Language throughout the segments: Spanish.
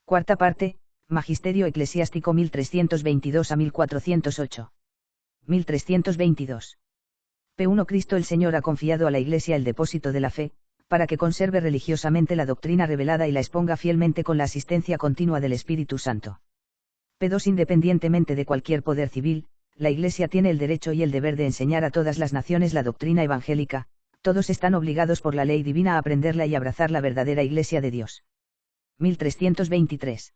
Cuarta parte, Magisterio Eclesiástico 1322 a 1408. 1322. P1 Cristo el Señor ha confiado a la Iglesia el depósito de la fe, para que conserve religiosamente la doctrina revelada y la exponga fielmente con la asistencia continua del Espíritu Santo. P2 Independientemente de cualquier poder civil, la Iglesia tiene el derecho y el deber de enseñar a todas las naciones la doctrina evangélica, todos están obligados por la ley divina a aprenderla y abrazar la verdadera Iglesia de Dios. 1323.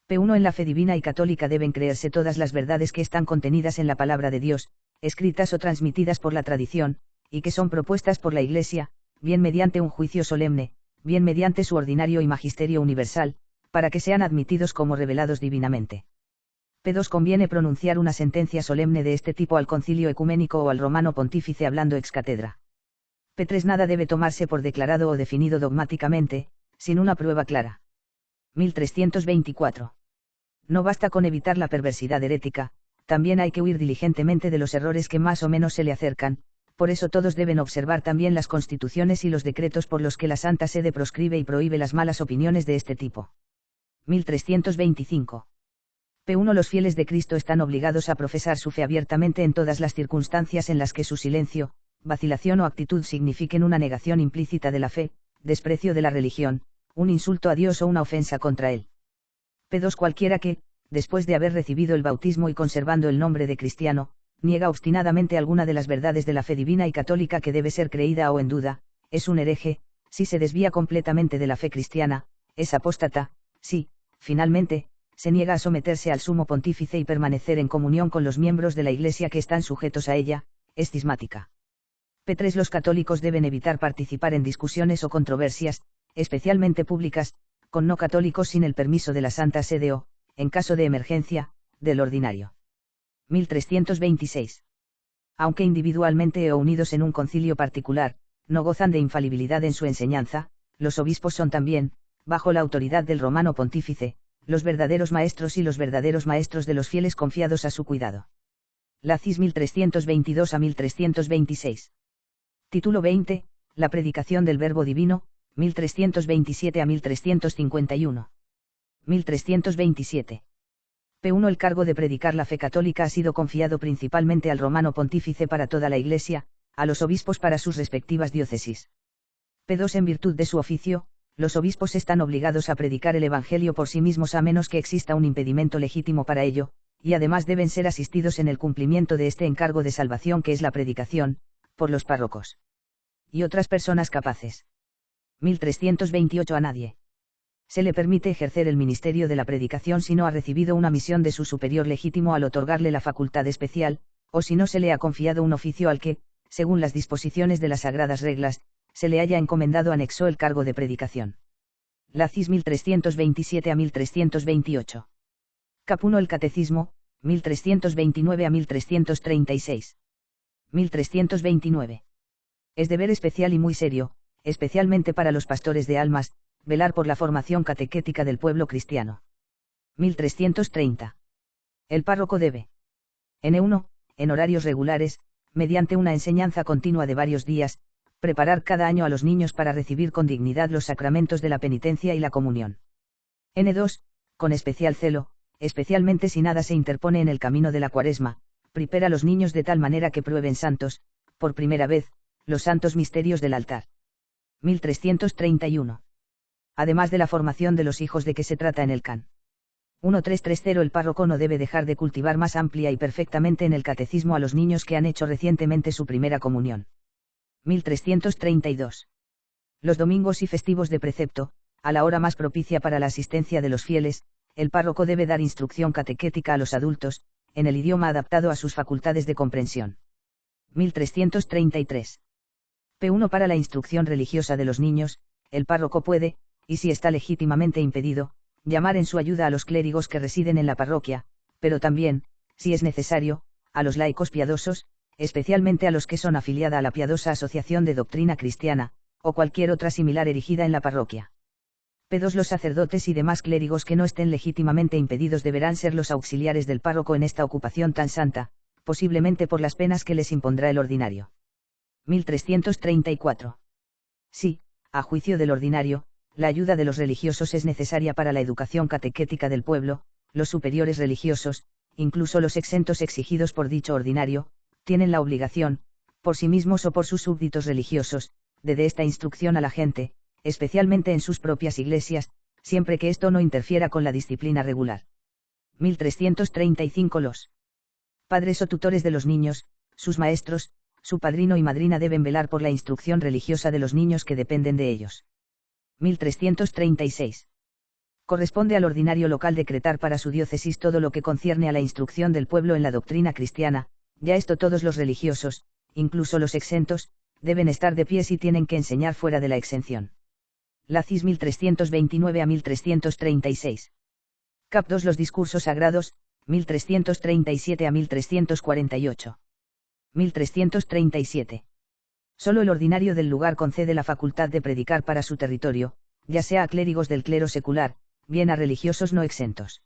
P1 En la fe divina y católica deben creerse todas las verdades que están contenidas en la palabra de Dios, escritas o transmitidas por la tradición, y que son propuestas por la Iglesia, bien mediante un juicio solemne, bien mediante su ordinario y magisterio universal, para que sean admitidos como revelados divinamente. P2 Conviene pronunciar una sentencia solemne de este tipo al concilio ecuménico o al romano pontífice hablando ex cátedra. P3 Nada debe tomarse por declarado o definido dogmáticamente, sin una prueba clara. 1324. No basta con evitar la perversidad herética, también hay que huir diligentemente de los errores que más o menos se le acercan, por eso todos deben observar también las constituciones y los decretos por los que la Santa Sede proscribe y prohíbe las malas opiniones de este tipo. 1325. P1 Los fieles de Cristo están obligados a profesar su fe abiertamente en todas las circunstancias en las que su silencio, vacilación o actitud signifiquen una negación implícita de la fe, desprecio de la religión, un insulto a Dios o una ofensa contra él. P2 Cualquiera que, después de haber recibido el bautismo y conservando el nombre de cristiano, niega obstinadamente alguna de las verdades de la fe divina y católica que debe ser creída o en duda, es un hereje, si se desvía completamente de la fe cristiana, es apóstata, si, finalmente, se niega a someterse al sumo pontífice y permanecer en comunión con los miembros de la Iglesia que están sujetos a ella, es cismática. P3 Los católicos deben evitar participar en discusiones o controversias, especialmente públicas, con no católicos sin el permiso de la Santa Sede o, en caso de emergencia, del ordinario. 1326. Aunque individualmente o unidos en un concilio particular, no gozan de infalibilidad en su enseñanza, los obispos son también, bajo la autoridad del romano pontífice, los verdaderos maestros y los verdaderos maestros de los fieles confiados a su cuidado. Lacis 1322 a 1326. Título 20, La predicación del Verbo Divino, 1327 a 1351. 1327. P1 El cargo de predicar la fe católica ha sido confiado principalmente al romano pontífice para toda la Iglesia, a los obispos para sus respectivas diócesis. P2 En virtud de su oficio, los obispos están obligados a predicar el Evangelio por sí mismos a menos que exista un impedimento legítimo para ello, y además deben ser asistidos en el cumplimiento de este encargo de salvación que es la predicación, por los párrocos y otras personas capaces. 1328 A nadie se le permite ejercer el ministerio de la predicación si no ha recibido una misión de su superior legítimo al otorgarle la facultad especial, o si no se le ha confiado un oficio al que, según las disposiciones de las sagradas reglas, se le haya encomendado anexo el cargo de predicación. Lacis 1327 a 1328. Cap 1 El Catecismo, 1329 a 1336. 1329. Es deber especial y muy serio, especialmente para los pastores de almas, velar por la formación catequética del pueblo cristiano. 1330. El párroco debe. N1, en horarios regulares, mediante una enseñanza continua de varios días, preparar cada año a los niños para recibir con dignidad los sacramentos de la penitencia y la comunión. N2, con especial celo, especialmente si nada se interpone en el camino de la Cuaresma, prepara a los niños de tal manera que prueben santos, por primera vez, los santos misterios del altar. 1331. Además de la formación de los hijos de que se trata en el can. 1330 El párroco no debe dejar de cultivar más amplia y perfectamente en el catecismo a los niños que han hecho recientemente su primera comunión. 1332. Los domingos y festivos de precepto, a la hora más propicia para la asistencia de los fieles, el párroco debe dar instrucción catequética a los adultos, en el idioma adaptado a sus facultades de comprensión. 1333. P1 Para la instrucción religiosa de los niños, el párroco puede, y si está legítimamente impedido, llamar en su ayuda a los clérigos que residen en la parroquia, pero también, si es necesario, a los laicos piadosos, especialmente a los que son afiliada a la piadosa Asociación de Doctrina Cristiana, o cualquier otra similar erigida en la parroquia. P2 Los sacerdotes y demás clérigos que no estén legítimamente impedidos deberán ser los auxiliares del párroco en esta ocupación tan santa, posiblemente por las penas que les impondrá el ordinario. 1334. Sí, a juicio del ordinario, la ayuda de los religiosos es necesaria para la educación catequética del pueblo. Los superiores religiosos, incluso los exentos exigidos por dicho ordinario, tienen la obligación, por sí mismos o por sus súbditos religiosos, de esta instrucción a la gente, especialmente en sus propias iglesias, siempre que esto no interfiera con la disciplina regular. 1335 Los padres o tutores de los niños, sus maestros, su padrino y madrina deben velar por la instrucción religiosa de los niños que dependen de ellos. 1336. Corresponde al ordinario local decretar para su diócesis todo lo que concierne a la instrucción del pueblo en la doctrina cristiana, ya esto todos los religiosos, incluso los exentos, deben estar de pie si tienen que enseñar fuera de la exención. Lacis 1329 a 1336. Cap 2 Los discursos sagrados, 1337 a 1348. 1337. Solo el ordinario del lugar concede la facultad de predicar para su territorio, ya sea a clérigos del clero secular, bien a religiosos no exentos.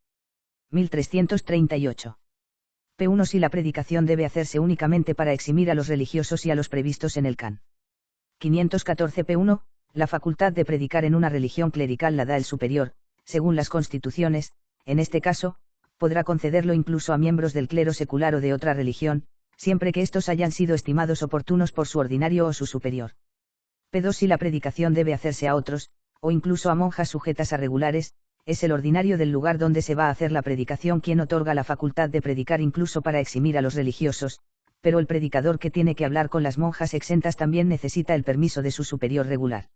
1338. P1 Si la predicación debe hacerse únicamente para eximir a los religiosos y a los previstos en el can. 514 P1, la facultad de predicar en una religión clerical la da el superior, según las constituciones, en este caso, podrá concederlo incluso a miembros del clero secular o de otra religión, siempre que estos hayan sido estimados oportunos por su ordinario o su superior. P2 Si la predicación debe hacerse a otros, o incluso a monjas sujetas a regulares, es el ordinario del lugar donde se va a hacer la predicación quien otorga la facultad de predicar incluso para eximir a los religiosos, pero el predicador que tiene que hablar con las monjas exentas también necesita el permiso de su superior regular.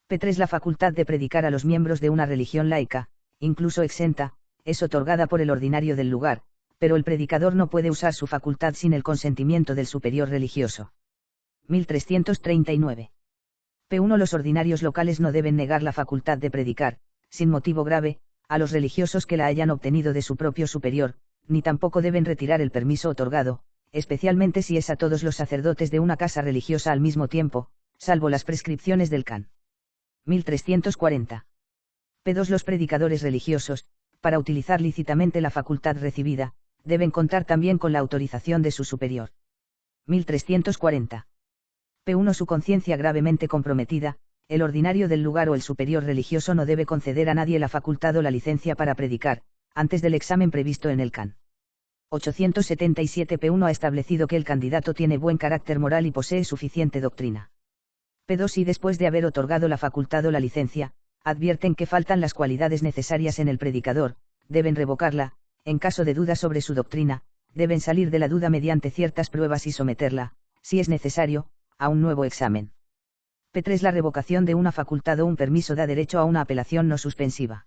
P3 La facultad de predicar a los miembros de una religión laica, incluso exenta, es otorgada por el ordinario del lugar, pero el predicador no puede usar su facultad sin el consentimiento del superior religioso. 1339. P1 Los ordinarios locales no deben negar la facultad de predicar, sin motivo grave, a los religiosos que la hayan obtenido de su propio superior, ni tampoco deben retirar el permiso otorgado, especialmente si es a todos los sacerdotes de una casa religiosa al mismo tiempo, salvo las prescripciones del can. 1340. P2 Los predicadores religiosos, para utilizar lícitamente la facultad recibida, deben contar también con la autorización de su superior. 1340. P1 Su conciencia gravemente comprometida, el ordinario del lugar o el superior religioso no debe conceder a nadie la facultad o la licencia para predicar, antes del examen previsto en el can. 877 P1 ha establecido que el candidato tiene buen carácter moral y posee suficiente doctrina. P2 Si después de haber otorgado la facultad o la licencia, advierten que faltan las cualidades necesarias en el predicador, deben revocarla, en caso de duda sobre su doctrina, deben salir de la duda mediante ciertas pruebas y someterla, si es necesario, a un nuevo examen. P3 La revocación de una facultad o un permiso da derecho a una apelación no suspensiva.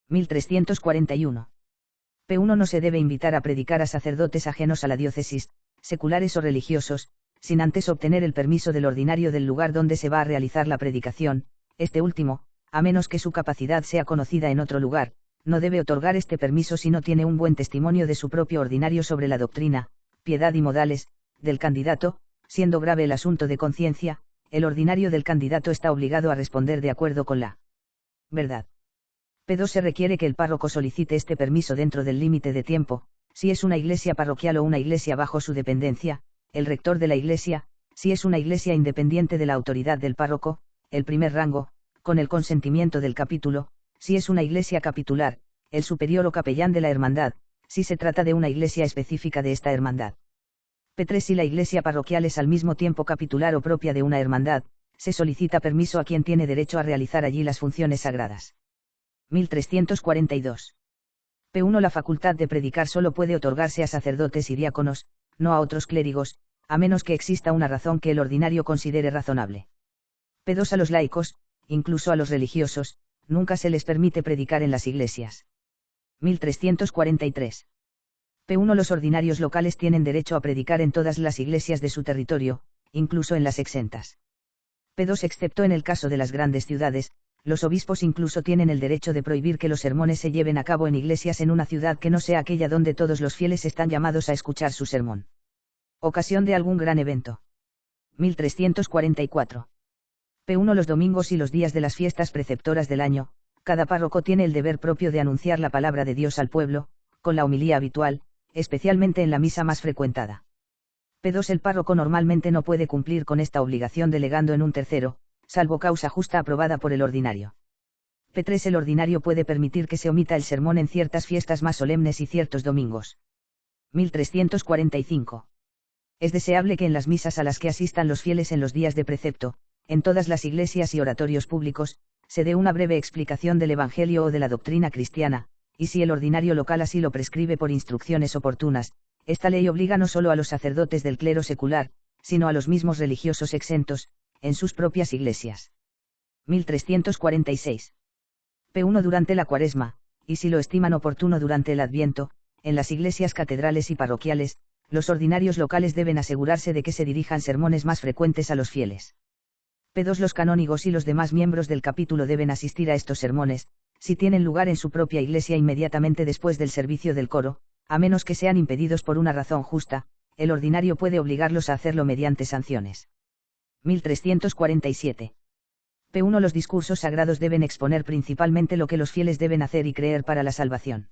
1341. P1 No se debe invitar a predicar a sacerdotes ajenos a la diócesis, seculares o religiosos, sin antes obtener el permiso del ordinario del lugar donde se va a realizar la predicación, este último, a menos que su capacidad sea conocida en otro lugar, no debe otorgar este permiso si no tiene un buen testimonio de su propio ordinario sobre la doctrina, piedad y modales, del candidato, siendo grave el asunto de conciencia, el ordinario del candidato está obligado a responder de acuerdo con la verdad. P2 Se requiere que el párroco solicite este permiso dentro del límite de tiempo, si es una iglesia parroquial o una iglesia bajo su dependencia, el rector de la iglesia, si es una iglesia independiente de la autoridad del párroco, el primer rango, con el consentimiento del capítulo, si es una iglesia capitular, el superior o capellán de la hermandad, si se trata de una iglesia específica de esta hermandad. P3 Si la iglesia parroquial es al mismo tiempo capitular o propia de una hermandad, se solicita permiso a quien tiene derecho a realizar allí las funciones sagradas. 1342. P1 La facultad de predicar solo puede otorgarse a sacerdotes y diáconos, no a otros clérigos, a menos que exista una razón que el ordinario considere razonable. P2 A los laicos, incluso a los religiosos, nunca se les permite predicar en las iglesias. 1343. P1 Los ordinarios locales tienen derecho a predicar en todas las iglesias de su territorio, incluso en las exentas. P2 Excepto en el caso de las grandes ciudades, los obispos incluso tienen el derecho de prohibir que los sermones se lleven a cabo en iglesias en una ciudad que no sea aquella donde todos los fieles están llamados a escuchar su sermón. Ocasión de algún gran evento. 1344. P1 Los domingos y los días de las fiestas preceptoras del año, cada párroco tiene el deber propio de anunciar la palabra de Dios al pueblo, con la homilía habitual, especialmente en la misa más frecuentada. P2 El párroco normalmente no puede cumplir con esta obligación delegando en un tercero, salvo causa justa aprobada por el ordinario. P3 El ordinario puede permitir que se omita el sermón en ciertas fiestas más solemnes y ciertos domingos. 1345. Es deseable que en las misas a las que asistan los fieles en los días de precepto, en todas las iglesias y oratorios públicos, se dé una breve explicación del Evangelio o de la doctrina cristiana, y si el ordinario local así lo prescribe por instrucciones oportunas, esta ley obliga no solo a los sacerdotes del clero secular, sino a los mismos religiosos exentos, en sus propias iglesias. 1346. P1 Durante la Cuaresma, y si lo estiman oportuno durante el Adviento, en las iglesias catedrales y parroquiales, los ordinarios locales deben asegurarse de que se dirijan sermones más frecuentes a los fieles. P2 Los canónigos y los demás miembros del capítulo deben asistir a estos sermones, si tienen lugar en su propia iglesia inmediatamente después del servicio del coro, a menos que sean impedidos por una razón justa, el ordinario puede obligarlos a hacerlo mediante sanciones. 1347. P1 Los discursos sagrados deben exponer principalmente lo que los fieles deben hacer y creer para la salvación.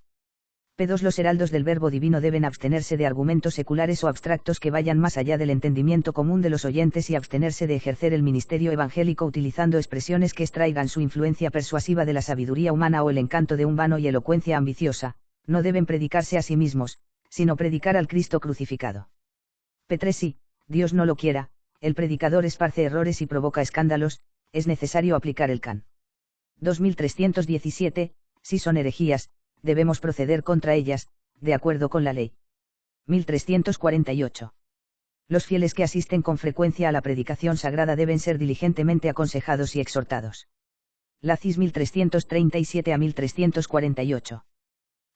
P2 Los heraldos del verbo divino deben abstenerse de argumentos seculares o abstractos que vayan más allá del entendimiento común de los oyentes y abstenerse de ejercer el ministerio evangélico utilizando expresiones que extraigan su influencia persuasiva de la sabiduría humana o el encanto de un vano y elocuencia ambiciosa. No deben predicarse a sí mismos, sino predicar al Cristo crucificado. P3 Si, Dios no lo quiera, el predicador esparce errores y provoca escándalos, es necesario aplicar el can. 2317, si son herejías, debemos proceder contra ellas, de acuerdo con la ley. 1348. Los fieles que asisten con frecuencia a la predicación sagrada deben ser diligentemente aconsejados y exhortados. Lacis 1337 a 1348.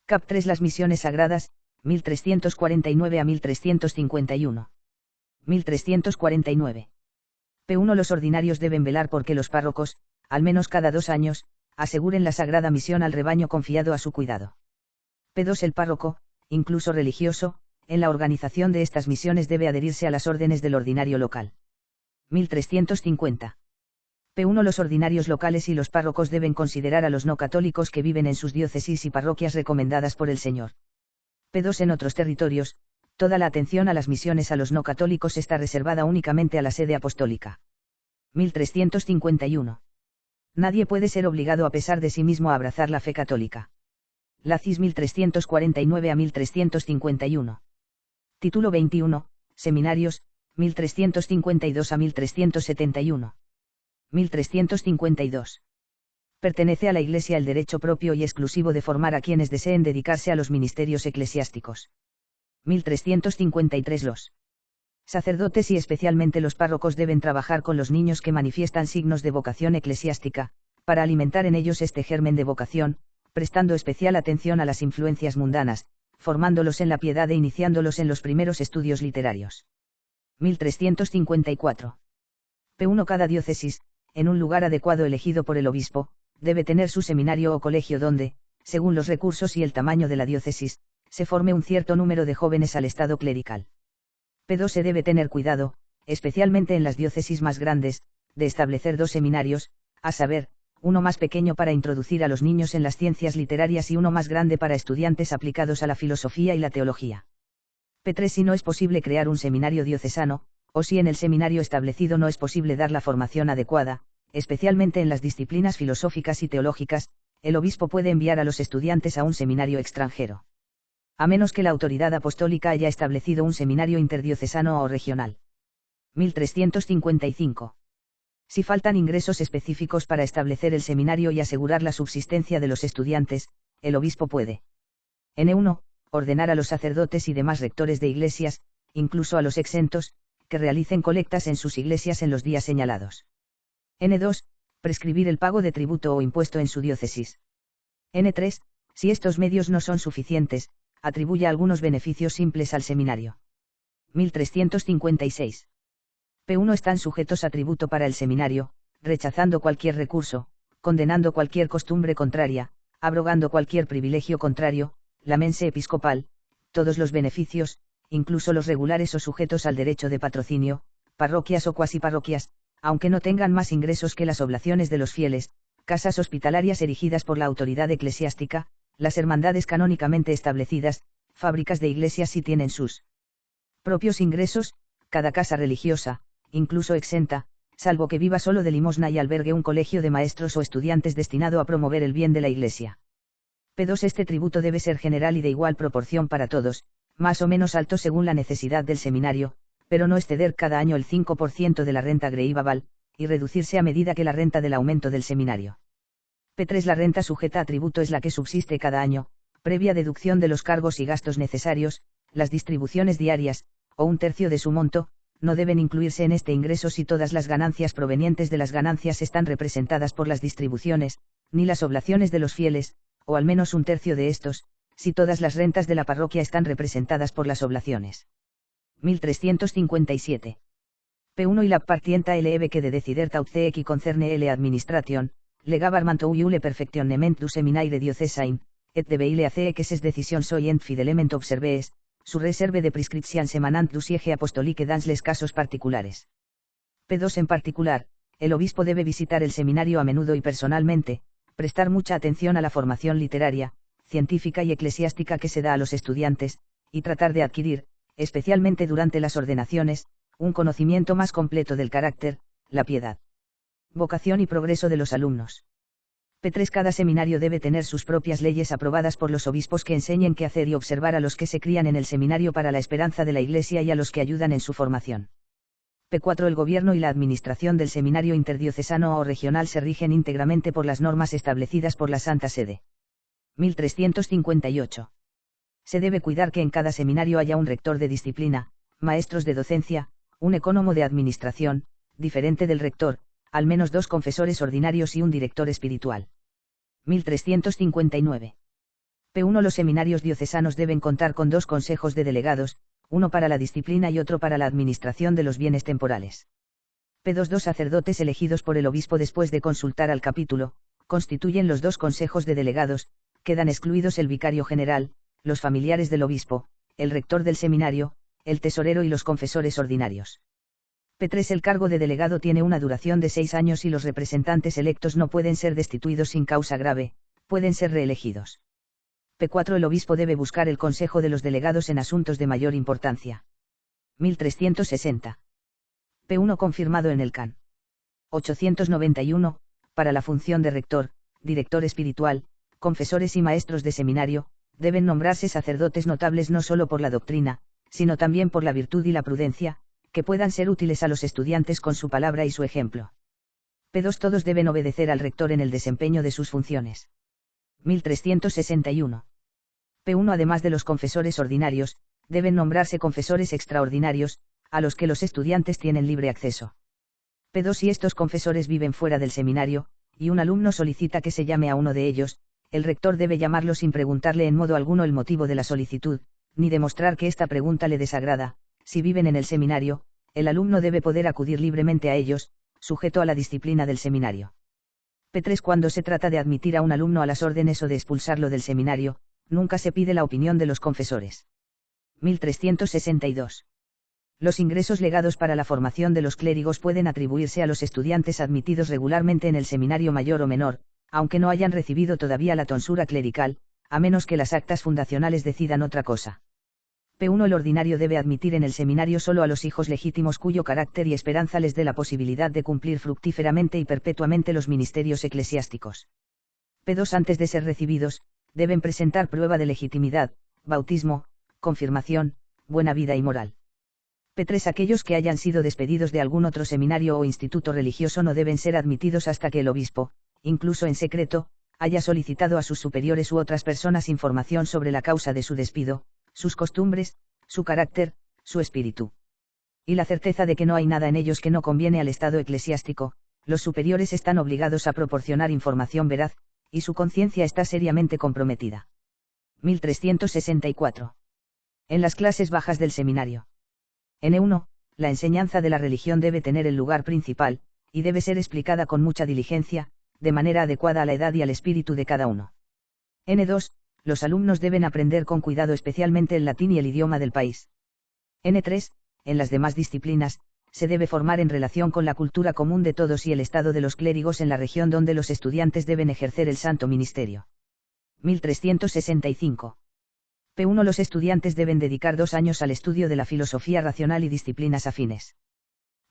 Cap 3 Las misiones sagradas, 1349 a 1351. 1349. P1 Los ordinarios deben velar porque los párrocos, al menos cada 2 años, aseguren la sagrada misión al rebaño confiado a su cuidado. P2 El párroco, incluso religioso, en la organización de estas misiones debe adherirse a las órdenes del ordinario local. 1350. P1 Los ordinarios locales y los párrocos deben considerar a los no católicos que viven en sus diócesis y parroquias recomendadas por el Señor. P2 En otros territorios, toda la atención a las misiones a los no católicos está reservada únicamente a la sede apostólica. 1351. Nadie puede ser obligado a pesar de sí mismo a abrazar la fe católica. Lacis 1349 a 1351. Título 21, Seminarios, 1352 a 1371. 1352. Pertenece a la Iglesia el derecho propio y exclusivo de formar a quienes deseen dedicarse a los ministerios eclesiásticos. 1353 Los sacerdotes y especialmente los párrocos deben trabajar con los niños que manifiestan signos de vocación eclesiástica, para alimentar en ellos este germen de vocación, prestando especial atención a las influencias mundanas, formándolos en la piedad e iniciándolos en los primeros estudios literarios. 1354. P1 Cada diócesis, en un lugar adecuado elegido por el obispo, debe tener su seminario o colegio donde, según los recursos y el tamaño de la diócesis, se forme un cierto número de jóvenes al estado clerical. P2 Se debe tener cuidado, especialmente en las diócesis más grandes, de establecer 2 seminarios, a saber, uno más pequeño para introducir a los niños en las ciencias literarias y uno más grande para estudiantes aplicados a la filosofía y la teología. P3 Si no es posible crear un seminario diocesano, o si en el seminario establecido no es posible dar la formación adecuada, especialmente en las disciplinas filosóficas y teológicas, el obispo puede enviar a los estudiantes a un seminario extranjero. A menos que la autoridad apostólica haya establecido un seminario interdiocesano o regional. 1355. Si faltan ingresos específicos para establecer el seminario y asegurar la subsistencia de los estudiantes, el obispo puede. N1. Ordenar a los sacerdotes y demás rectores de iglesias, incluso a los exentos, que realicen colectas en sus iglesias en los días señalados. N2. Prescribir el pago de tributo o impuesto en su diócesis. N3. Si estos medios no son suficientes, atribuye algunos beneficios simples al seminario. 1356. P1 Están sujetos a tributo para el seminario, rechazando cualquier recurso, condenando cualquier costumbre contraria, abrogando cualquier privilegio contrario, la mense episcopal, todos los beneficios, incluso los regulares o sujetos al derecho de patrocinio, parroquias o cuasiparroquias, aunque no tengan más ingresos que las oblaciones de los fieles, casas hospitalarias erigidas por la autoridad eclesiástica, las hermandades canónicamente establecidas, fábricas de iglesias si tienen sus propios ingresos, cada casa religiosa, incluso exenta, salvo que viva solo de limosna y albergue un colegio de maestros o estudiantes destinado a promover el bien de la Iglesia. P2. Este tributo debe ser general y de igual proporción para todos, más o menos alto según la necesidad del seminario, pero no exceder cada año el 5% de la renta greíbal, y reducirse a medida que la renta del aumento del seminario. P3. La renta sujeta a tributo es la que subsiste cada año, previa deducción de los cargos y gastos necesarios, las distribuciones diarias, o un tercio de su monto, no deben incluirse en este ingreso si todas las ganancias provenientes de las ganancias están representadas por las distribuciones, ni las oblaciones de los fieles, o al menos un tercio de estos, si todas las rentas de la parroquia están representadas por las oblaciones. 1357. P1 y la partienta LEB que de decider tautce qui concerne L administration, le government ou le perfectionnement du seminaire diocesain, et de veille ace que ses decisions soient fidelement observees, su reserve de prescripción semanant du siege apostolique dans les casos particulares. P2 en particular, el obispo debe visitar el seminario a menudo y personalmente, prestar mucha atención a la formación literaria, científica y eclesiástica que se da a los estudiantes, y tratar de adquirir, especialmente durante las ordenaciones, un conocimiento más completo del carácter, la piedad, vocación y progreso de los alumnos. P3 Cada seminario debe tener sus propias leyes aprobadas por los obispos que enseñen qué hacer y observar a los que se crían en el seminario para la esperanza de la Iglesia y a los que ayudan en su formación. P4 El gobierno y la administración del seminario interdiocesano o regional se rigen íntegramente por las normas establecidas por la Santa Sede. 1358. Se debe cuidar que en cada seminario haya un rector de disciplina, maestros de docencia, un ecónomo de administración, diferente del rector, al menos 2 confesores ordinarios y un director espiritual. 1359. P1 Los seminarios diocesanos deben contar con 2 consejos de delegados, uno para la disciplina y otro para la administración de los bienes temporales. P2 2 sacerdotes elegidos por el obispo después de consultar al capítulo, constituyen los 2 consejos de delegados, quedan excluidos el vicario general, los familiares del obispo, el rector del seminario, el tesorero y los confesores ordinarios. P3 El cargo de delegado tiene una duración de 6 años y los representantes electos no pueden ser destituidos sin causa grave, pueden ser reelegidos. P4 El obispo debe buscar el consejo de los delegados en asuntos de mayor importancia. 1360. P1 confirmado en el Can. 891, para la función de rector, director espiritual, confesores y maestros de seminario, deben nombrarse sacerdotes notables no solo por la doctrina, sino también por la virtud y la prudencia, que puedan ser útiles a los estudiantes con su palabra y su ejemplo. P2 Todos deben obedecer al rector en el desempeño de sus funciones. 1361. P1 Además de los confesores ordinarios, deben nombrarse confesores extraordinarios, a los que los estudiantes tienen libre acceso. P2 Si estos confesores viven fuera del seminario, y un alumno solicita que se llame a uno de ellos, el rector debe llamarlo sin preguntarle en modo alguno el motivo de la solicitud, ni demostrar que esta pregunta le desagrada. Si viven en el seminario, el alumno debe poder acudir libremente a ellos, sujeto a la disciplina del seminario. P3 Cuando se trata de admitir a un alumno a las órdenes o de expulsarlo del seminario, nunca se pide la opinión de los confesores. 1362. Los ingresos legados para la formación de los clérigos pueden atribuirse a los estudiantes admitidos regularmente en el seminario mayor o menor, aunque no hayan recibido todavía la tonsura clerical, a menos que las actas fundacionales decidan otra cosa. P1 El ordinario debe admitir en el seminario solo a los hijos legítimos cuyo carácter y esperanza les dé la posibilidad de cumplir fructíferamente y perpetuamente los ministerios eclesiásticos. P2 Antes de ser recibidos, deben presentar prueba de legitimidad, bautismo, confirmación, buena vida y moral. P3 Aquellos que hayan sido despedidos de algún otro seminario o instituto religioso no deben ser admitidos hasta que el obispo, incluso en secreto, haya solicitado a sus superiores u otras personas información sobre la causa de su despido, sus costumbres, su carácter, su espíritu. Y la certeza de que no hay nada en ellos que no conviene al estado eclesiástico, los superiores están obligados a proporcionar información veraz, y su conciencia está seriamente comprometida. 1364. En las clases bajas del seminario. N1, la enseñanza de la religión debe tener el lugar principal, y debe ser explicada con mucha diligencia, de manera adecuada a la edad y al espíritu de cada uno. N2, los alumnos deben aprender con cuidado especialmente el latín y el idioma del país. N3, en las demás disciplinas, se debe formar en relación con la cultura común de todos y el estado de los clérigos en la región donde los estudiantes deben ejercer el santo ministerio. 1365. P1 Los estudiantes deben dedicar 2 años al estudio de la filosofía racional y disciplinas afines.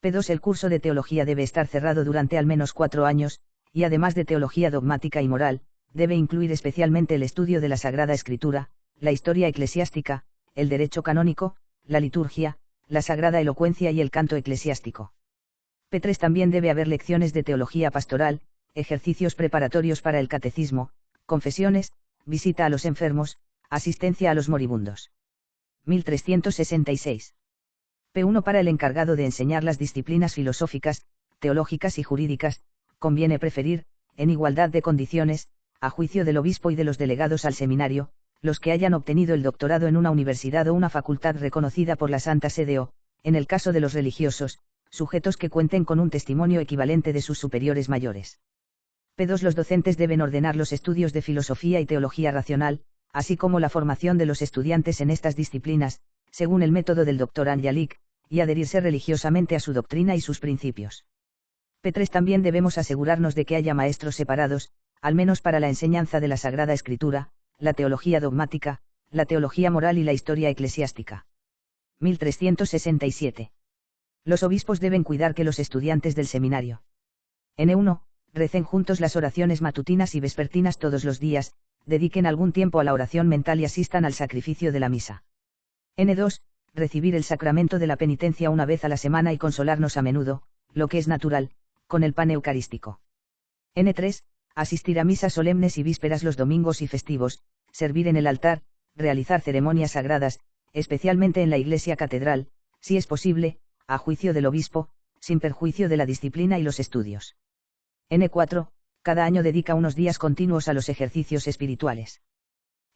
P2. El curso de teología debe estar cerrado durante al menos 4 años, y además de teología dogmática y moral, debe incluir especialmente el estudio de la Sagrada Escritura, la historia eclesiástica, el derecho canónico, la liturgia, la sagrada elocuencia y el canto eclesiástico. P3. También debe haber lecciones de teología pastoral, ejercicios preparatorios para el catecismo, confesiones, visita a los enfermos, asistencia a los moribundos. 1366. P1. Para el encargado de enseñar las disciplinas filosóficas, teológicas y jurídicas, conviene preferir, en igualdad de condiciones, a juicio del obispo y de los delegados al seminario, los que hayan obtenido el doctorado en una universidad o una facultad reconocida por la Santa Sede o, en el caso de los religiosos, sujetos que cuenten con un testimonio equivalente de sus superiores mayores. P2. Los docentes deben ordenar los estudios de filosofía y teología racional, así como la formación de los estudiantes en estas disciplinas, según el método del Dr. Angelic, y adherirse religiosamente a su doctrina y sus principios. P3. También debemos asegurarnos de que haya maestros separados, al menos para la enseñanza de la Sagrada Escritura, la teología dogmática, la teología moral y la historia eclesiástica. 1367. Los obispos deben cuidar que los estudiantes del seminario N1, recen juntos las oraciones matutinas y vespertinas todos los días, dediquen algún tiempo a la oración mental y asistan al sacrificio de la misa. N2, recibir el sacramento de la penitencia una vez a la semana y consolarnos a menudo, lo que es natural, con el pan eucarístico. N3, asistir a misas solemnes y vísperas los domingos y festivos, servir en el altar, realizar ceremonias sagradas, especialmente en la iglesia catedral, si es posible, a juicio del obispo, sin perjuicio de la disciplina y los estudios. N4, cada año dedica unos días continuos a los ejercicios espirituales.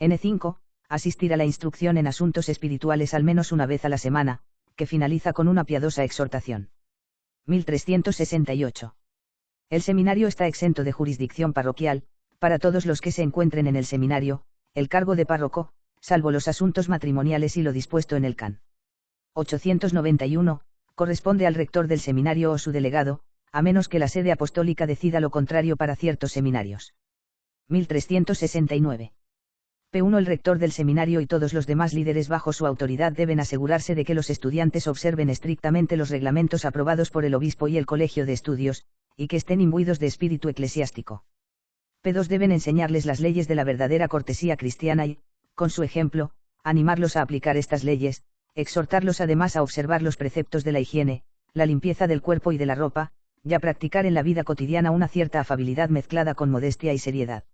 N5, asistir a la instrucción en asuntos espirituales al menos una vez a la semana, que finaliza con una piadosa exhortación. 1368. El seminario está exento de jurisdicción parroquial, para todos los que se encuentren en el seminario, el cargo de párroco, salvo los asuntos matrimoniales y lo dispuesto en el can. 891, corresponde al rector del seminario o su delegado, a menos que la sede apostólica decida lo contrario para ciertos seminarios. 1369. P1. El rector del seminario y todos los demás líderes bajo su autoridad deben asegurarse de que los estudiantes observen estrictamente los reglamentos aprobados por el obispo y el colegio de estudios, y que estén imbuidos de espíritu eclesiástico. P2. Deben enseñarles las leyes de la verdadera cortesía cristiana y, con su ejemplo, animarlos a aplicar estas leyes, exhortarlos además a observar los preceptos de la higiene, la limpieza del cuerpo y de la ropa, y a practicar en la vida cotidiana una cierta afabilidad mezclada con modestia y seriedad.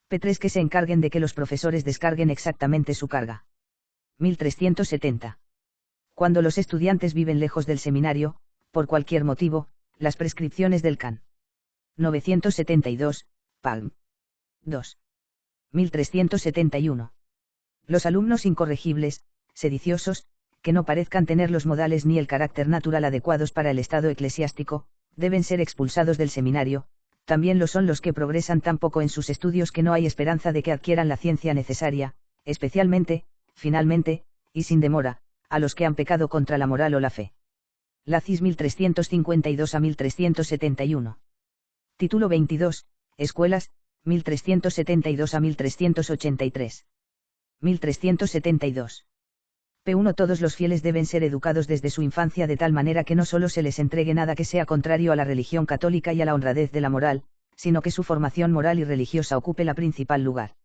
P3. Que se encarguen de que los profesores descarguen exactamente su carga. 1370. Cuando los estudiantes viven lejos del seminario, por cualquier motivo, las prescripciones del can. 972, Palm. 2. 1371. Los alumnos incorregibles, sediciosos, que no parezcan tener los modales ni el carácter natural adecuados para el estado eclesiástico, deben ser expulsados del seminario. También lo son los que progresan tan poco en sus estudios que no hay esperanza de que adquieran la ciencia necesaria, especialmente, finalmente, y sin demora, a los que han pecado contra la moral o la fe. Lacis 1352 a 1371. Título 22, Escuelas, 1372 a 1383. 1372. P1. Todos los fieles deben ser educados desde su infancia de tal manera que no solo se les entregue nada que sea contrario a la religión católica y a la honradez de la moral, sino que su formación moral y religiosa ocupe la principal lugar.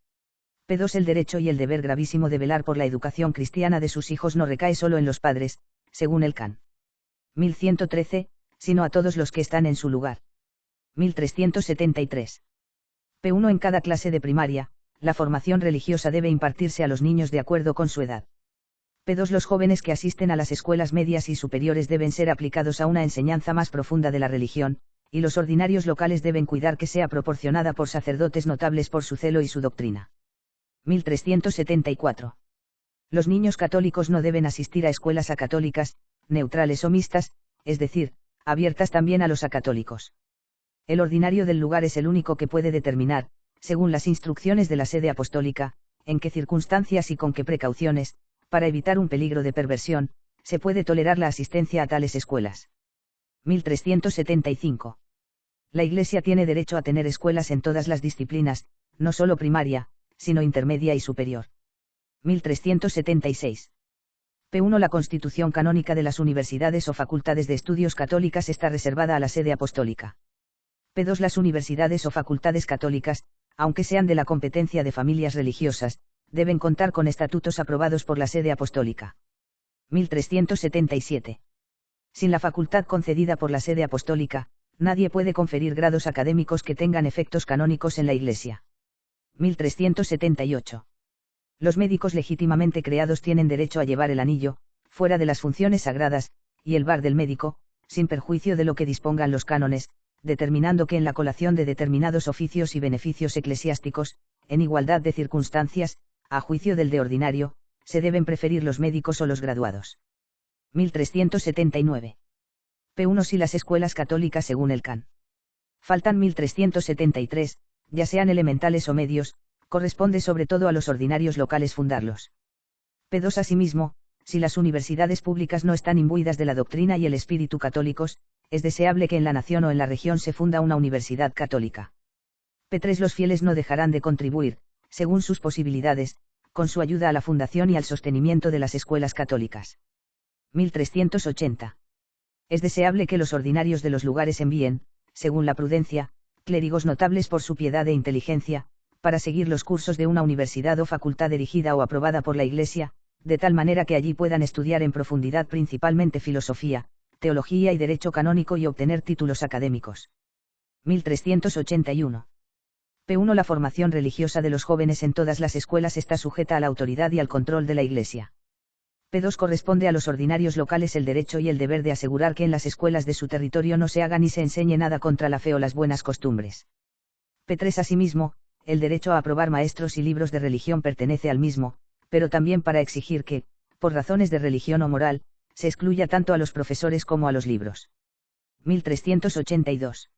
P2. El derecho y el deber gravísimo de velar por la educación cristiana de sus hijos no recae solo en los padres, según el can. 1113, sino a todos los que están en su lugar. 1373. P1. En cada clase de primaria, la formación religiosa debe impartirse a los niños de acuerdo con su edad. P2. Los jóvenes que asisten a las escuelas medias y superiores deben ser aplicados a una enseñanza más profunda de la religión, y los ordinarios locales deben cuidar que sea proporcionada por sacerdotes notables por su celo y su doctrina. 1374. Los niños católicos no deben asistir a escuelas acatólicas, neutrales o mixtas, es decir, abiertas también a los acatólicos. El ordinario del lugar es el único que puede determinar, según las instrucciones de la sede apostólica, en qué circunstancias y con qué precauciones, para evitar un peligro de perversión, se puede tolerar la asistencia a tales escuelas. 1375. La Iglesia tiene derecho a tener escuelas en todas las disciplinas, no solo primaria, sino intermedia y superior. 1376. P1 La constitución canónica de las universidades o facultades de estudios católicas está reservada a la sede apostólica. P2 Las universidades o facultades católicas, aunque sean de la competencia de familias religiosas, deben contar con estatutos aprobados por la sede apostólica. 1377. Sin la facultad concedida por la sede apostólica, nadie puede conferir grados académicos que tengan efectos canónicos en la Iglesia. 1378. Los médicos legítimamente creados tienen derecho a llevar el anillo, fuera de las funciones sagradas, y el bar del médico, sin perjuicio de lo que dispongan los cánones, determinando que en la colación de determinados oficios y beneficios eclesiásticos, en igualdad de circunstancias, a juicio del de ordinario, se deben preferir los médicos o los graduados. 1379. P1 Si las escuelas católicas según el can. Faltan 1373, ya sean elementales o medios, corresponde sobre todo a los ordinarios locales fundarlos. P2 Asimismo, si las universidades públicas no están imbuidas de la doctrina y el espíritu católicos, es deseable que en la nación o en la región se funda una universidad católica. P3 Los fieles no dejarán de contribuir, según sus posibilidades, con su ayuda a la fundación y al sostenimiento de las escuelas católicas. 1380. Es deseable que los ordinarios de los lugares envíen, según la prudencia, clérigos notables por su piedad e inteligencia, para seguir los cursos de una universidad o facultad dirigida o aprobada por la Iglesia, de tal manera que allí puedan estudiar en profundidad principalmente filosofía, teología y derecho canónico y obtener títulos académicos. 1381. P1 La formación religiosa de los jóvenes en todas las escuelas está sujeta a la autoridad y al control de la Iglesia. P2 Corresponde a los ordinarios locales el derecho y el deber de asegurar que en las escuelas de su territorio no se haga ni se enseñe nada contra la fe o las buenas costumbres. P3 Asimismo, el derecho a aprobar maestros y libros de religión pertenece al mismo, pero también para exigir que, por razones de religión o moral, se excluya tanto a los profesores como a los libros. 1382.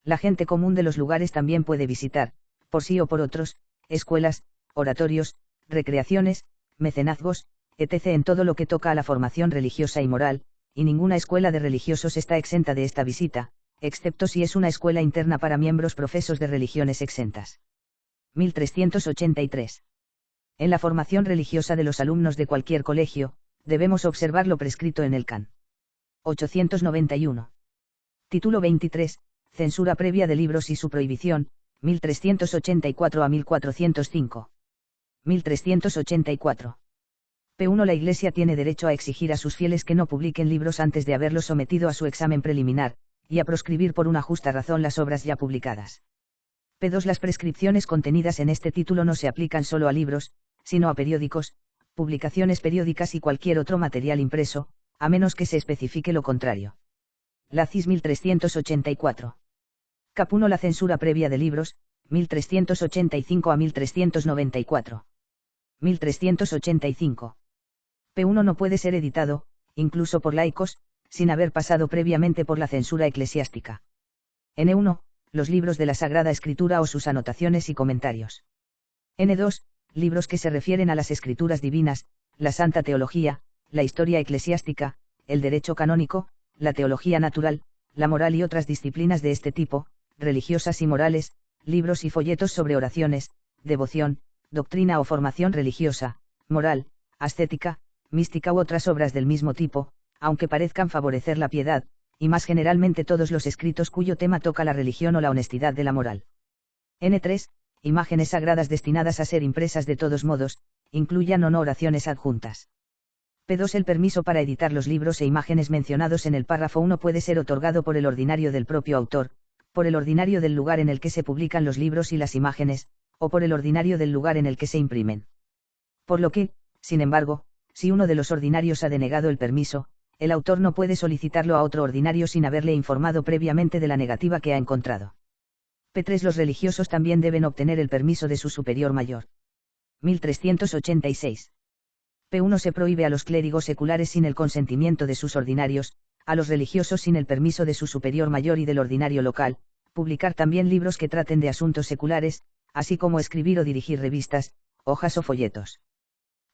La gente común de los lugares también puede visitar, por sí o por otros, escuelas, oratorios, recreaciones, mecenazgos, etc. en todo lo que toca a la formación religiosa y moral, y ninguna escuela de religiosos está exenta de esta visita, excepto si es una escuela interna para miembros profesos de religiones exentas. 1383. En la formación religiosa de los alumnos de cualquier colegio, debemos observar lo prescrito en el can. 891. Título 23, Censura previa de libros y su prohibición, 1384 a 1405. 1384. P1 La Iglesia tiene derecho a exigir a sus fieles que no publiquen libros antes de haberlos sometido a su examen preliminar, y a proscribir por una justa razón las obras ya publicadas. P2 Las prescripciones contenidas en este título no se aplican solo a libros, sino a periódicos, publicaciones periódicas y cualquier otro material impreso, a menos que se especifique lo contrario. Lacis 1384. Cap1 La censura previa de libros, 1385 a 1394. 1385. P1 no puede ser editado, incluso por laicos, sin haber pasado previamente por la censura eclesiástica. N1, los libros de la Sagrada Escritura o sus anotaciones y comentarios. N2, libros que se refieren a las escrituras divinas, la Santa Teología, la historia eclesiástica, el derecho canónico, la teología natural, la moral y otras disciplinas de este tipo, religiosas y morales, libros y folletos sobre oraciones, devoción, doctrina o formación religiosa, moral, ascética, mística u otras obras del mismo tipo, aunque parezcan favorecer la piedad, y más generalmente todos los escritos cuyo tema toca la religión o la honestidad de la moral. N3, imágenes sagradas destinadas a ser impresas de todos modos, incluyan o no oraciones adjuntas. P2 El permiso para editar los libros e imágenes mencionados en el párrafo 1 puede ser otorgado por el ordinario del propio autor, por el ordinario del lugar en el que se publican los libros y las imágenes, o por el ordinario del lugar en el que se imprimen. Por lo que, sin embargo, si uno de los ordinarios ha denegado el permiso, el autor no puede solicitarlo a otro ordinario sin haberle informado previamente de la negativa que ha encontrado. P3 Los religiosos también deben obtener el permiso de su superior mayor. 1386. P1 Se prohíbe a los clérigos seculares sin el consentimiento de sus ordinarios, a los religiosos sin el permiso de su superior mayor y del ordinario local, publicar también libros que traten de asuntos seculares, así como escribir o dirigir revistas, hojas o folletos.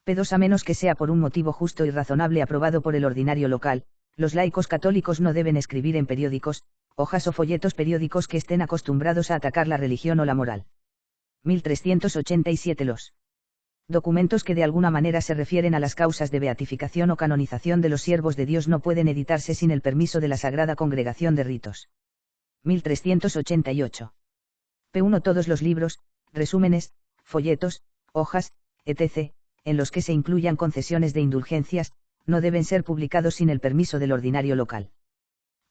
P2 A menos que sea por un motivo justo y razonable aprobado por el ordinario local, los laicos católicos no deben escribir en periódicos, hojas o folletos periódicos que estén acostumbrados a atacar la religión o la moral. 1387 Los Documentos que de alguna manera se refieren a las causas de beatificación o canonización de los siervos de Dios no pueden editarse sin el permiso de la Sagrada Congregación de Ritos. 1388. P1. Todos los libros, resúmenes, folletos, hojas, etc., en los que se incluyan concesiones de indulgencias, no deben ser publicados sin el permiso del ordinario local.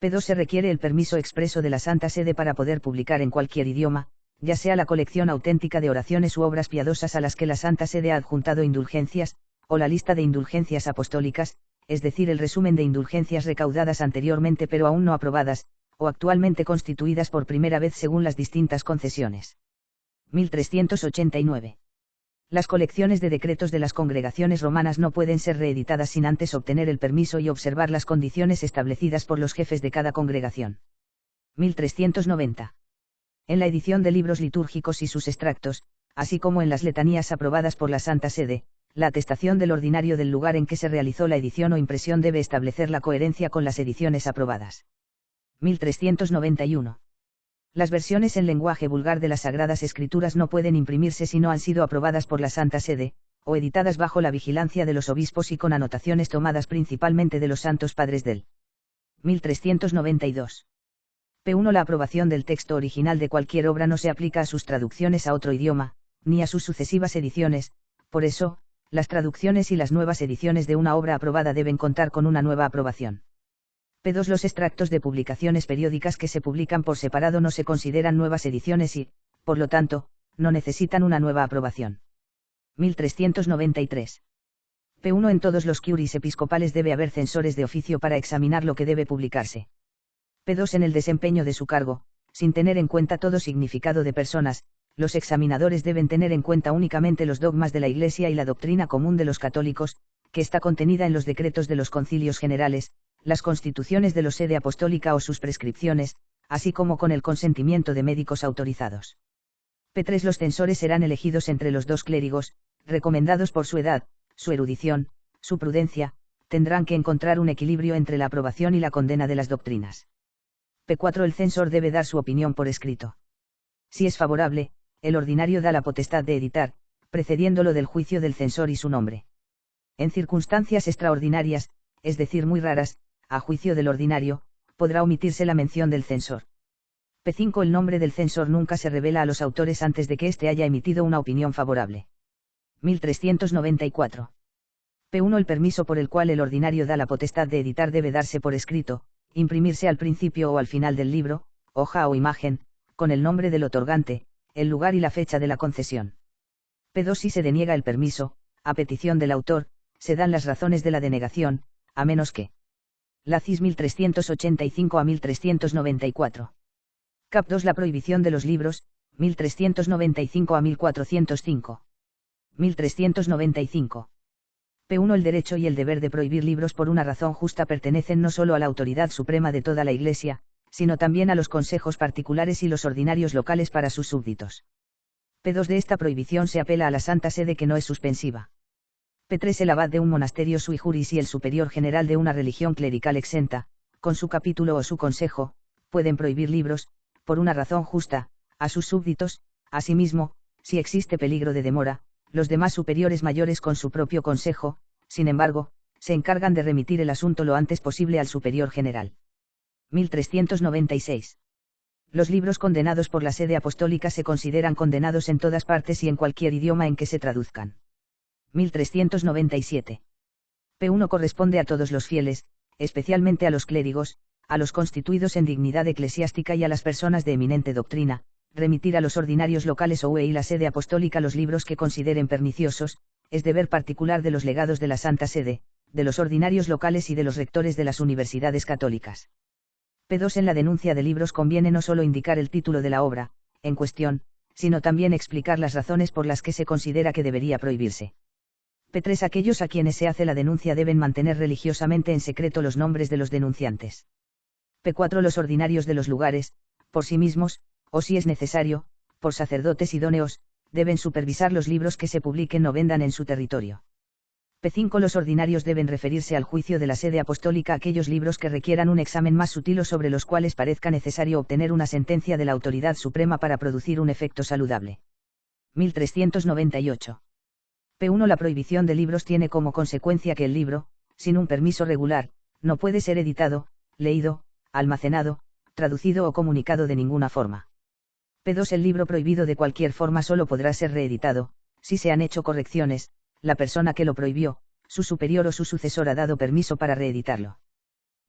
P2. Se requiere el permiso expreso de la Santa Sede para poder publicar en cualquier idioma, ya sea la colección auténtica de oraciones u obras piadosas a las que la Santa Sede ha adjuntado indulgencias, o la lista de indulgencias apostólicas, es decir, el resumen de indulgencias recaudadas anteriormente pero aún no aprobadas, o actualmente constituidas por primera vez según las distintas concesiones. 1389. Las colecciones de decretos de las congregaciones romanas no pueden ser reeditadas sin antes obtener el permiso y observar las condiciones establecidas por los jefes de cada congregación. 1390. En la edición de libros litúrgicos y sus extractos, así como en las letanías aprobadas por la Santa Sede, la atestación del ordinario del lugar en que se realizó la edición o impresión debe establecer la coherencia con las ediciones aprobadas. 1391. Las versiones en lenguaje vulgar de las Sagradas Escrituras no pueden imprimirse si no han sido aprobadas por la Santa Sede, o editadas bajo la vigilancia de los obispos y con anotaciones tomadas principalmente de los santos padres del 1392. P1. La aprobación del texto original de cualquier obra no se aplica a sus traducciones a otro idioma, ni a sus sucesivas ediciones, por eso, las traducciones y las nuevas ediciones de una obra aprobada deben contar con una nueva aprobación. P2. Los extractos de publicaciones periódicas que se publican por separado no se consideran nuevas ediciones y, por lo tanto, no necesitan una nueva aprobación. 1393. P1. En todos los curis episcopales debe haber censores de oficio para examinar lo que debe publicarse. P2. En el desempeño de su cargo, sin tener en cuenta todo significado de personas, los examinadores deben tener en cuenta únicamente los dogmas de la Iglesia y la doctrina común de los católicos, que está contenida en los decretos de los concilios generales, las constituciones de la sede apostólica o sus prescripciones, así como con el consentimiento de médicos autorizados. P3. Los censores serán elegidos entre los dos clérigos, recomendados por su edad, su erudición, su prudencia, tendrán que encontrar un equilibrio entre la aprobación y la condena de las doctrinas. P4. El censor debe dar su opinión por escrito. Si es favorable, el ordinario da la potestad de editar, precediéndolo del juicio del censor y su nombre. En circunstancias extraordinarias, es decir muy raras, a juicio del ordinario, podrá omitirse la mención del censor. P5. El nombre del censor nunca se revela a los autores antes de que éste haya emitido una opinión favorable. 1394. P1. El permiso por el cual el ordinario da la potestad de editar debe darse por escrito, imprimirse al principio o al final del libro, hoja o imagen, con el nombre del otorgante, el lugar y la fecha de la concesión. P2. Si se deniega el permiso, a petición del autor, se dan las razones de la denegación, a menos que. Lacis 1385 a 1394. Cap 2. La prohibición de los libros, 1395 a 1405. 1395. P1. El derecho y el deber de prohibir libros por una razón justa pertenecen no solo a la autoridad suprema de toda la Iglesia, sino también a los consejos particulares y los ordinarios locales para sus súbditos. P2. De esta prohibición se apela a la Santa Sede que no es suspensiva. P3. El abad de un monasterio sui juris y el superior general de una religión clerical exenta, con su capítulo o su consejo, pueden prohibir libros, por una razón justa, a sus súbditos. Asimismo, si existe peligro de demora, los demás superiores mayores con su propio consejo, sin embargo, se encargan de remitir el asunto lo antes posible al superior general. 1396. Los libros condenados por la sede apostólica se consideran condenados en todas partes y en cualquier idioma en que se traduzcan. 1397. P1. Corresponde a todos los fieles, especialmente a los clérigos, a los constituidos en dignidad eclesiástica y a las personas de eminente doctrina, remitir a los ordinarios locales o y la sede apostólica los libros que consideren perniciosos, es deber particular de los legados de la Santa Sede, de los ordinarios locales y de los rectores de las universidades católicas. P2. En la denuncia de libros conviene no solo indicar el título de la obra, en cuestión, sino también explicar las razones por las que se considera que debería prohibirse. P3. Aquellos a quienes se hace la denuncia deben mantener religiosamente en secreto los nombres de los denunciantes. P4. Los ordinarios de los lugares, por sí mismos, o si es necesario, por sacerdotes idóneos, deben supervisar los libros que se publiquen o vendan en su territorio. P5. Los ordinarios deben referirse al juicio de la sede apostólica aquellos libros que requieran un examen más sutil o sobre los cuales parezca necesario obtener una sentencia de la autoridad suprema para producir un efecto saludable. 1398. P1. La prohibición de libros tiene como consecuencia que el libro, sin un permiso regular, no puede ser editado, leído, almacenado, traducido o comunicado de ninguna forma. P2. El libro prohibido de cualquier forma solo podrá ser reeditado, si se han hecho correcciones, la persona que lo prohibió, su superior o su sucesor ha dado permiso para reeditarlo.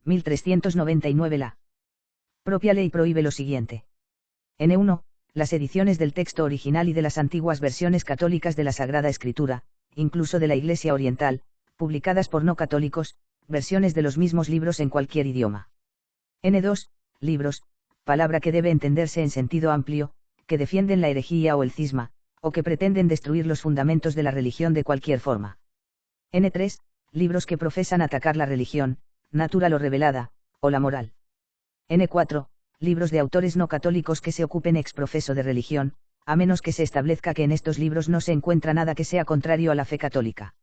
1399. La propia ley prohíbe lo siguiente. N1. Las ediciones del texto original y de las antiguas versiones católicas de la Sagrada Escritura, incluso de la Iglesia Oriental, publicadas por no católicos, versiones de los mismos libros en cualquier idioma. N2. Libros, palabra que debe entenderse en sentido amplio, que defienden la herejía o el cisma, o que pretenden destruir los fundamentos de la religión de cualquier forma. N3. Libros que profesan atacar la religión, natural o revelada, o la moral. N4. Libros de autores no católicos que se ocupen ex profeso de religión, a menos que se establezca que en estos libros no se encuentra nada que sea contrario a la fe católica.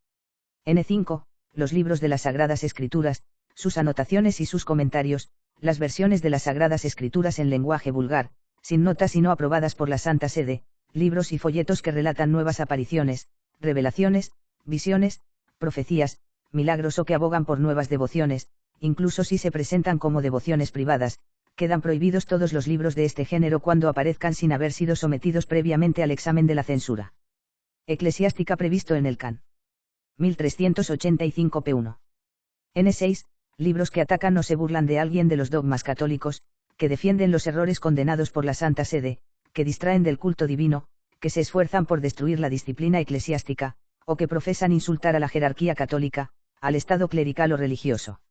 N5. Los libros de las Sagradas Escrituras, sus anotaciones y sus comentarios, las versiones de las Sagradas Escrituras en lenguaje vulgar, sin notas y no aprobadas por la Santa Sede, libros y folletos que relatan nuevas apariciones, revelaciones, visiones, profecías, milagros o que abogan por nuevas devociones, incluso si se presentan como devociones privadas, quedan prohibidos todos los libros de este género cuando aparezcan sin haber sido sometidos previamente al examen de la censura eclesiástica previsto en el Can. 1385 P1. N6. Libros que atacan o se burlan de alguien de los dogmas católicos, que defienden los errores condenados por la Santa Sede, que distraen del culto divino, que se esfuerzan por destruir la disciplina eclesiástica, o que profesan insultar a la jerarquía católica, al estado clerical o religioso.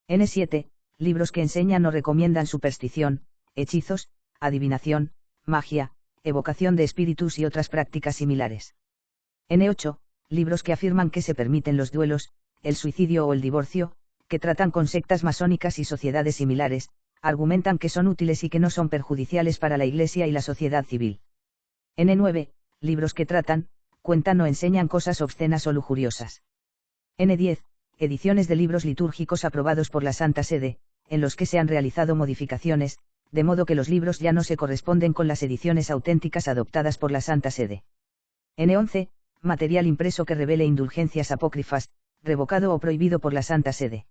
N7. Libros que enseñan o recomiendan superstición, hechizos, adivinación, magia, evocación de espíritus y otras prácticas similares. N8. Libros que afirman que se permiten los duelos, el suicidio o el divorcio, que tratan con sectas masónicas y sociedades similares, argumentan que son útiles y que no son perjudiciales para la Iglesia y la sociedad civil. N9. Libros que tratan, cuentan o enseñan cosas obscenas o lujuriosas. N10. Ediciones de libros litúrgicos aprobados por la Santa Sede, en los que se han realizado modificaciones, de modo que los libros ya no se corresponden con las ediciones auténticas adoptadas por la Santa Sede. N11. Material impreso que revele indulgencias apócrifas, revocado o prohibido por la Santa Sede.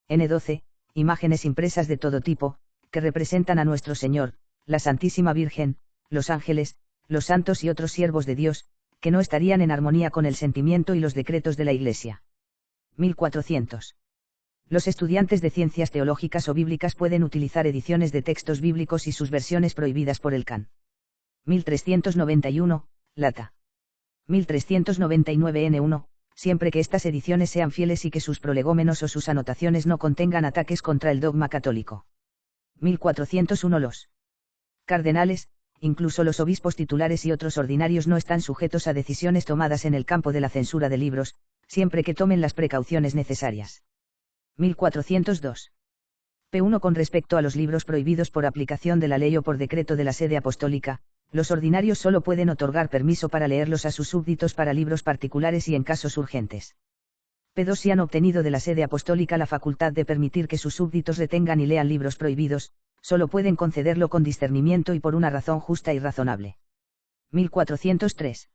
N12. Imágenes impresas de todo tipo, que representan a nuestro Señor, la Santísima Virgen, los ángeles, los santos y otros siervos de Dios, que no estarían en armonía con el sentimiento y los decretos de la Iglesia. 1400. Los estudiantes de ciencias teológicas o bíblicas pueden utilizar ediciones de textos bíblicos y sus versiones prohibidas por el Can. 1391, Lata. 1399 N1, siempre que estas ediciones sean fieles y que sus prolegómenos o sus anotaciones no contengan ataques contra el dogma católico. 1401 Los cardenales, incluso los obispos titulares y otros ordinarios no están sujetos a decisiones tomadas en el campo de la censura de libros, siempre que tomen las precauciones necesarias. 1402. P1. Con respecto a los libros prohibidos por aplicación de la ley o por decreto de la Sede Apostólica, los ordinarios solo pueden otorgar permiso para leerlos a sus súbditos para libros particulares y en casos urgentes. P2. Si han obtenido de la Sede Apostólica la facultad de permitir que sus súbditos retengan y lean libros prohibidos, solo pueden concederlo con discernimiento y por una razón justa y razonable. 1403.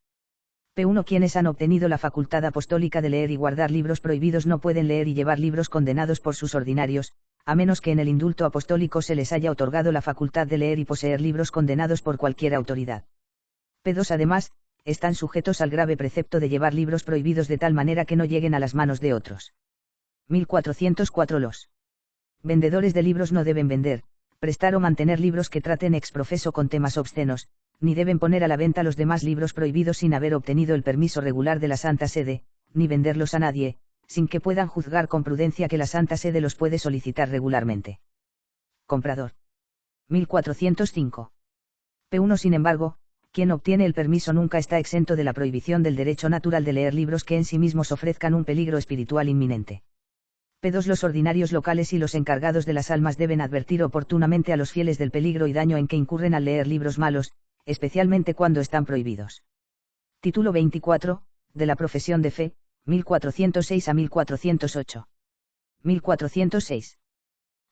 P1. Quienes han obtenido la facultad apostólica de leer y guardar libros prohibidos no pueden leer y llevar libros condenados por sus ordinarios, a menos que en el indulto apostólico se les haya otorgado la facultad de leer y poseer libros condenados por cualquier autoridad. P2. Además, están sujetos al grave precepto de llevar libros prohibidos de tal manera que no lleguen a las manos de otros. 1404. Los vendedores de libros no deben vender, prestar o mantener libros que traten ex profeso con temas obscenos, ni deben poner a la venta los demás libros prohibidos sin haber obtenido el permiso regular de la Santa Sede, ni venderlos a nadie, sin que puedan juzgar con prudencia que la Santa Sede los puede solicitar regularmente. Comprador. 1405. P1. Sin embargo, quien obtiene el permiso nunca está exento de la prohibición del derecho natural de leer libros que en sí mismos ofrezcan un peligro espiritual inminente. P2. Los ordinarios locales y los encargados de las almas deben advertir oportunamente a los fieles del peligro y daño en que incurren al leer libros malos, especialmente cuando están prohibidos. Título 24, de la profesión de fe, 1406 a 1408. 1406.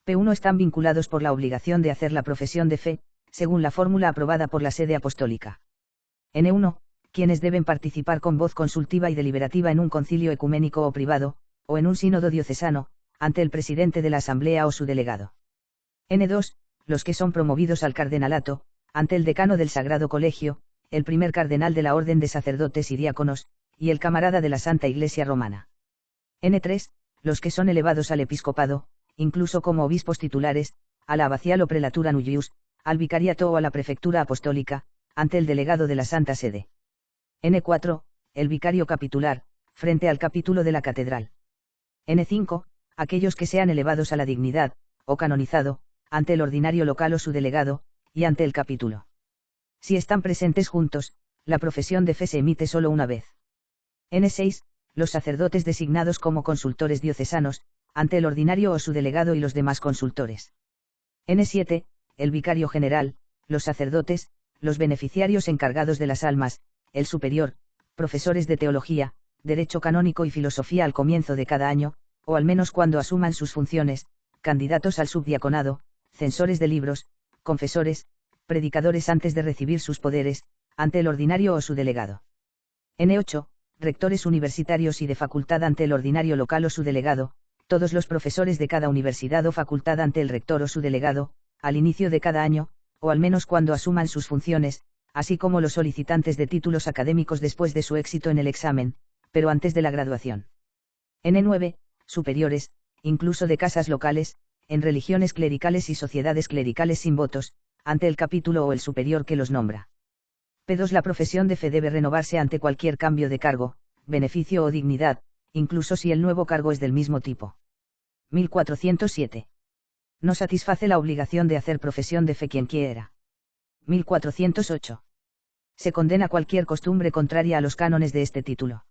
P1. Están vinculados por la obligación de hacer la profesión de fe, según la fórmula aprobada por la Sede Apostólica. N1. quienes deben participar con voz consultiva y deliberativa en un concilio ecuménico o privado, o en un sínodo diocesano, ante el presidente de la asamblea o su delegado. N2, los que son promovidos al cardenalato, ante el decano del Sagrado Colegio, el primer cardenal de la Orden de Sacerdotes y Diáconos, y el camarada de la Santa Iglesia Romana. N3, los que son elevados al episcopado, incluso como obispos titulares, a la abacial o prelatura nullius, al vicariato o a la prefectura apostólica, ante el delegado de la Santa Sede. N4, el vicario capitular, frente al capítulo de la catedral. N5, aquellos que sean elevados a la dignidad, o canonizado, ante el ordinario local o su delegado, y ante el capítulo. Si están presentes juntos, la profesión de fe se emite solo una vez. N6, los sacerdotes designados como consultores diocesanos, ante el ordinario o su delegado y los demás consultores. N7, el vicario general, los sacerdotes, los beneficiarios encargados de las almas, el superior, profesores de teología, derecho canónico y filosofía al comienzo de cada año, o al menos cuando asuman sus funciones, candidatos al subdiaconado, censores de libros, confesores, predicadores antes de recibir sus poderes, ante el ordinario o su delegado. N8, rectores universitarios y de facultad ante el ordinario local o su delegado, todos los profesores de cada universidad o facultad ante el rector o su delegado, al inicio de cada año, o al menos cuando asuman sus funciones, así como los solicitantes de títulos académicos después de su éxito en el examen, pero antes de la graduación. N9, superiores, incluso de casas locales, en religiones clericales y sociedades clericales sin votos, ante el capítulo o el superior que los nombra. P2 La profesión de fe debe renovarse ante cualquier cambio de cargo, beneficio o dignidad, incluso si el nuevo cargo es del mismo tipo. 1407. No satisface la obligación de hacer profesión de fe quien quiera. 1408. Se condena cualquier costumbre contraria a los cánones de este título.